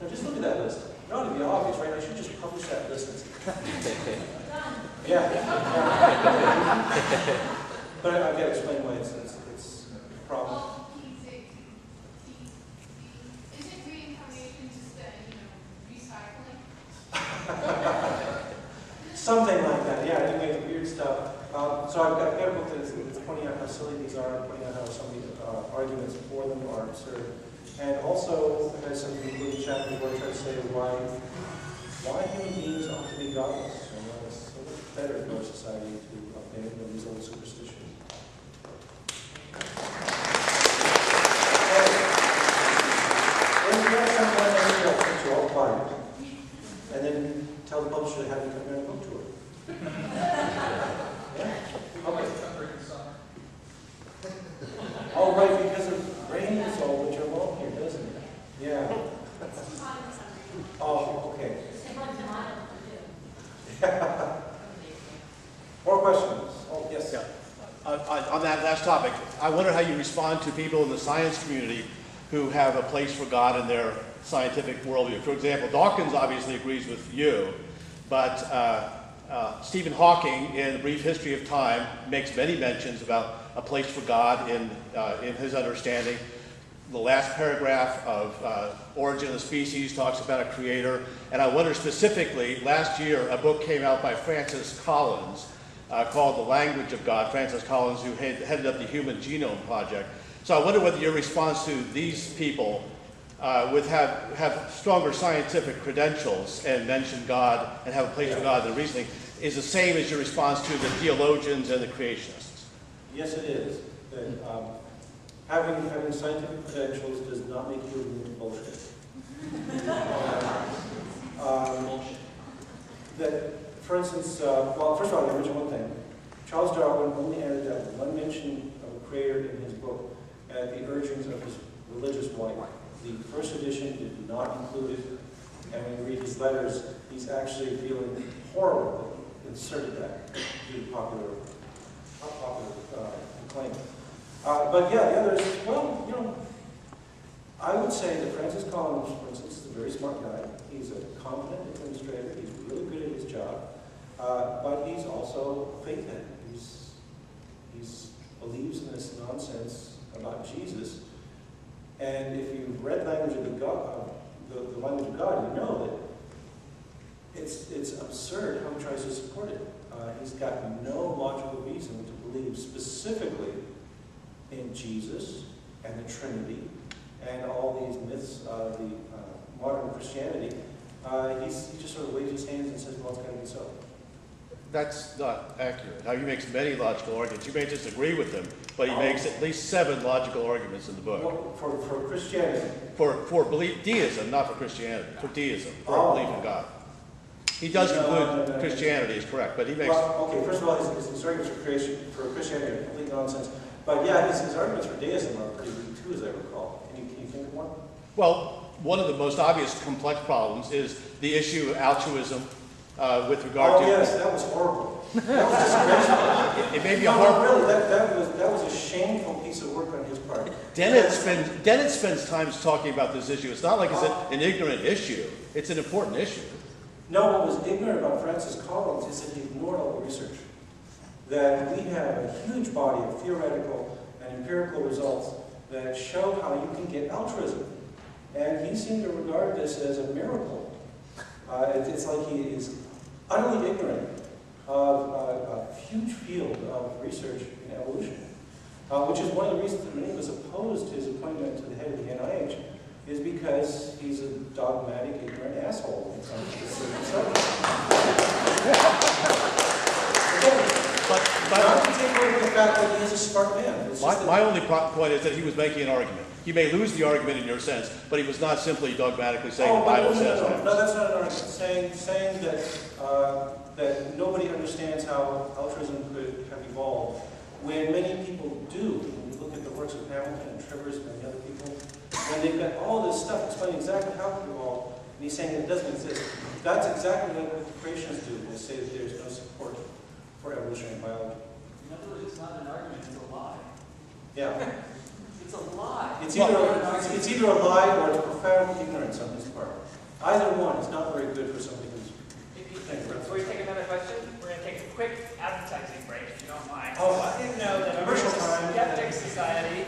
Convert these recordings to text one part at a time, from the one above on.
Now just look at that list. It ought to be obvious, right? I should just publish that list. Yeah. But I've got to explain why it's a problem. Is it reincarnation just recycling? Something like that, yeah. Anyway, weird stuff. So I've got a book that's pointing out how silly these are, and pointing out how some of the arguments for them are absurd. And also has some concluding chapters where I try to say why human beings ought to be godless. And it's so much better for our society to abandon these old superstitions. You all quiet. And then tell the publisher to have you come here and book tour. Yeah? Okay. Oh, right, because of rain is all which are long here, doesn't it? Yeah. Oh, okay. More questions? Oh, yes. Yeah. On that last topic, I wonder how you respond to people in the science community who have a place for God in their scientific worldview. For example, Dawkins obviously agrees with you, but Stephen Hawking, in A Brief History of Time, makes many mentions about a place for God in his understanding. The last paragraph of Origin of the Species talks about a creator, and I wonder specifically, last year a book came out by Francis Collins called The Language of God, Francis Collins, who headed up the Human Genome Project. So I wonder whether your response to these people have stronger scientific credentials and mention God and have a place for God in the reasoning is the same as your response to the theologians and the creationists. Yes, it is. That, having scientific credentials does not make you bullshit. That, for instance, well, first of all, I mention one thing. Charles Darwin only added that one mention of a creator in his book at the urgings of his religious wife. The first edition did not include it, and when you read his letters, he's actually feeling horrible that he inserted that due to popular acclaim. But yeah, the others, well, I would say that Francis Collins, for instance, is a very smart guy. He's a competent administrator. He's really good at his job, but he's also a faithhead. He believes in this nonsense about Jesus. And if you've read Language of the Language of God, you know that it's absurd how he tries to support it. He's got no logical reason to believe specifically in Jesus and the Trinity and all these myths of the modern Christianity. He just sort of waves his hands and says, well, it's got to be so. That's not accurate. Now, he makes many logical arguments. You may disagree with him, but he makes at least 7 logical arguments in the book. Well, for Christianity? For belief, deism, not for Christianity. For deism, for belief in God. He does conclude Christianity is correct, but he makes... Well, okay, first of all, his arguments for Christianity are complete nonsense. But yeah, his arguments for deism are pretty weak too, as I recall. Can you think of one? Well, one of the most obvious complex problems is the issue of altruism with regard to... Oh yes, that was horrible. That was disgraceful. It may be really, that was a shameful piece of work on his part. Dennett spends time talking about this issue. It's not like it's an ignorant issue. It's an important issue. No, what was ignorant about Francis Collins is that he ignored all the research. That we have a huge body of theoretical and empirical results that show how you can get altruism. And he seemed to regard this as a miracle. It's like he is utterly ignorant of a huge field of research in evolution, which is one of the reasons that many of us opposed his appointment to the head of the NIH, is because he's a dogmatic, ignorant asshole when it comes to certain subjects. But not to take away from the fact that he is a smart man. My only point is that he was making an argument. He may lose the argument in your sense, but he was not simply dogmatically saying the Bible says that. No, that's not an argument. Saying that that nobody understands how altruism could have evolved, when many people do. When you look at the works of Hamilton and Trivers and many other people, when they've got all this stuff explaining exactly how it evolved, and he's saying that it doesn't exist. That's exactly what the creationists do. They say that there's no support for evolutionary biology. In other words, it's not an argument, it's a lie. Yeah. It's a lie. It's either a lie or it's profound ignorance on his part. either one is not very good for somebody who's Before we take another question, we're going to take a quick advertising break, if you don't mind. Oh, I didn't know that commercial we're time. a skeptic society,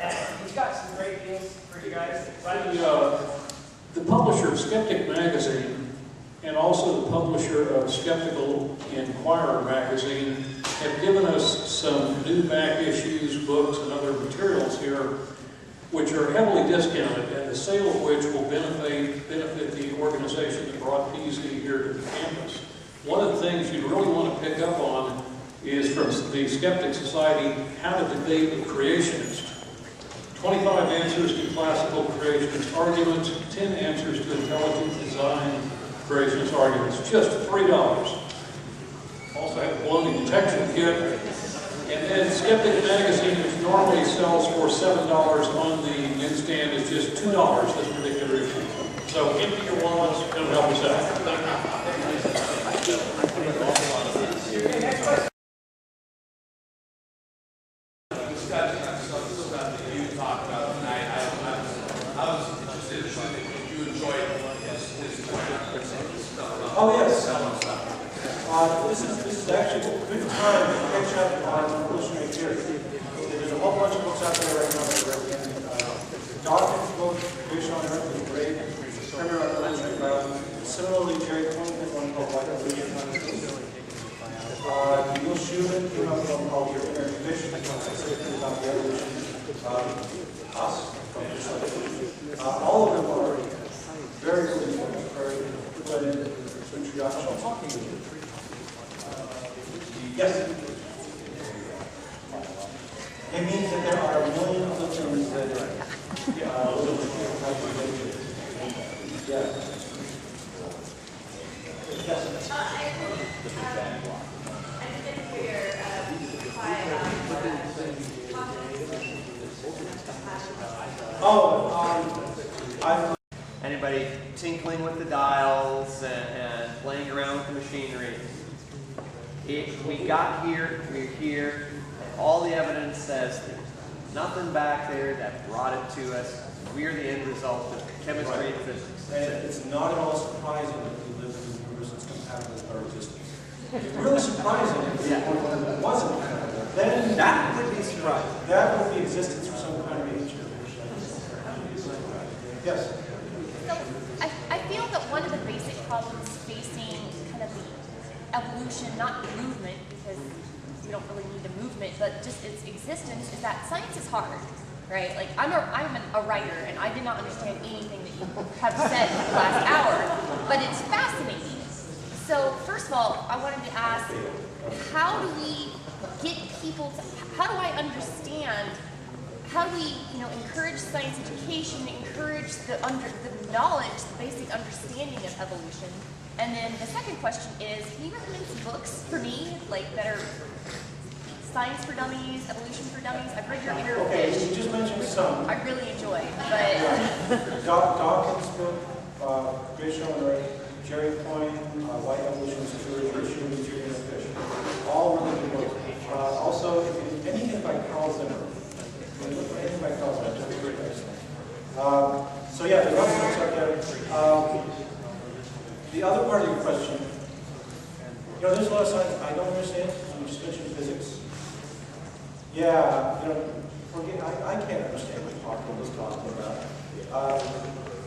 and he's got some great deals for you guys. The publisher of Skeptic magazine and also the publisher of Skeptical Inquirer magazine have given us some new back issues, books, and other materials here which are heavily discounted, and the sale of which will benefit the organization that brought PZ here to the campus. One of the things you really want to pick up on is from the Skeptic Society, How to Debate a Creationist. 25 answers to classical creationist arguments, 10 answers to intelligent design creationist arguments, just $3. Also have a baloney detection kit. And then Skeptic Magazine, which normally sells for $7 on the newsstand, is just $2 this particular issue. So empty your wallets, it'll help us out. Oh, yes. This is actually a good time to catch up on evolutionary theory. There's a whole bunch of books out there right now that are recommended. Dawkins' book, Creation on Earth, is great. Primer on evolutionary biology. Similarly, Jerry Coyne has one called White Evolution. Neil Schumann came up with one called Your Inner Fish, about the evolution of us. All of them are very good books, very good introduction. Yes? It means that there are a million other things that yes. Yes. I didn't hear Anybody tinkling with the dials and playing around with the machinery? We got here, we're here, and all the evidence says there's nothing back there that brought it to us. We're the end result of chemistry and physics. And it's not at all surprising that we live in a universe that's compatible with our existence. It's really surprising if it wasn't compatible. Then That would be surprising. that would be existence for some kind of age. Yes? So I feel that one of the basic problems facing kind of the evolution, not the movement, because we don't really need a movement, but just its existence, is that science is hard, right? Like I'm a writer, and I did not understand anything that you have said in the last hour, but it's fascinating. So first of all, I wanted to ask, how do we get people to, how do I understand, how do we, encourage science education, encourage the knowledge, the basic understanding of evolution? And then the second question is, can you recommend some books for me, like that are science for dummies, evolution for dummies? I've read your Inner Okay, Fish. you just mentioned some. I really enjoy, but Dawkins' book, Creation on Earth, Jerry Coyne, White Evolution, Security, Schumann, Your Inner Fish. All really good books. Also, anything by Carl Zimmer. Anything by Carl Zimmer, that's very excellent. So yeah, the other books out there. The other part of your question, there's a lot of science I don't understand. You just mentioned physics. Yeah, forget, I can't understand what Hawking was talking about.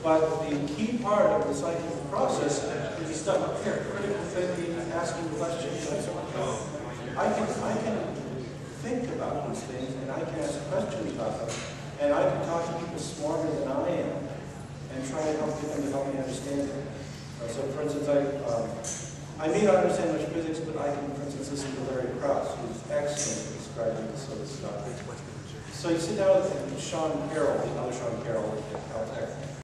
But the key part of the scientific process is the stuff up here, critical thinking, asking questions, and so on. I can think about these things, and I can ask questions about them, and I can talk to people smarter than I am, and try to help them to help me understand it. So, for instance, I may not understand much physics, but I can, for instance, listen to Larry Krauss, who's excellent at describing this sort of stuff. So you sit down with Sean Carroll, the other Sean Carroll at Caltech,